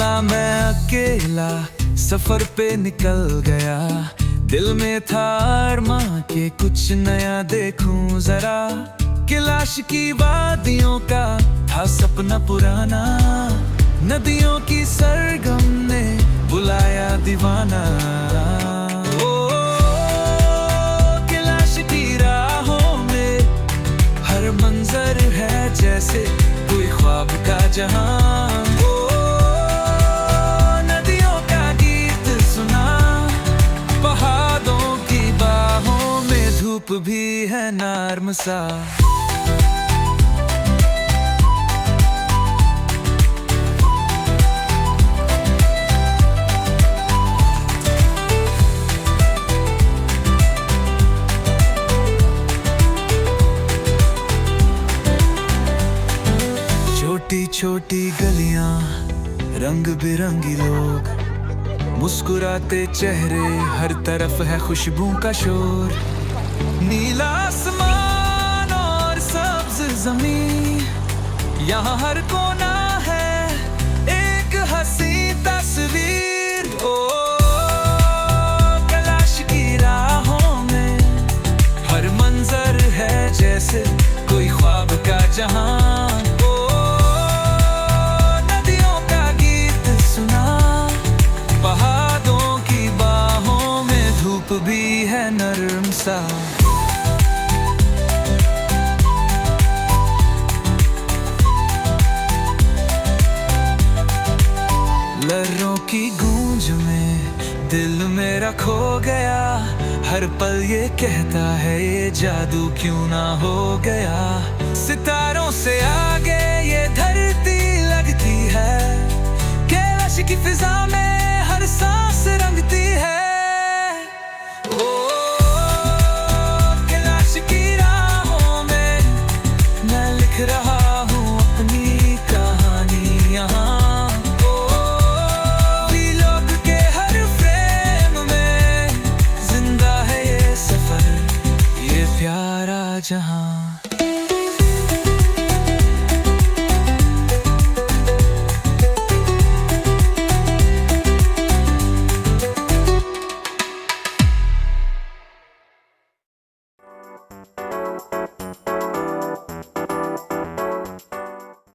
चला मैं अकेला सफर पे निकल गया। दिल में था अरमां के कुछ नया देखूं जरा। कैलाश की वादियों का था सपना पुराना। नदियों की सरगम ने बुलाया दीवाना। ओ कैलाश की राहों में हर मंजर है जैसे कोई ख्वाब का जहां। नदियों का गीत सुना, पहाड़ों की बाहों में धूप भी है नर्म सा। छोटी छोटी गलियां, रंग बिरंगी लोग, मुस्कुराते चेहरे, हर तरफ है खुशबू का शोर। नीला आसमान और सब्ज जमीन, यहाँ हर कोना है एक हंसी तस्वीर। ओ कैलाश की राहों में हर मंजर है जैसे कोई ख्वाब का जहां। भी है नरम सा। लहरों की गूंज में दिल मेरा खो गया। हर पल ये कहता है ये जादू क्यों ना हो गया। सितारों से आगे ये धरती लगती है। कैलाश की फिजा में हर सांस रंगती है। रहा हूँ अपनी कहानी यहाँ। वीलॉग के हर फ्रेम में जिंदा है ये सफर, ये प्यारा जहां।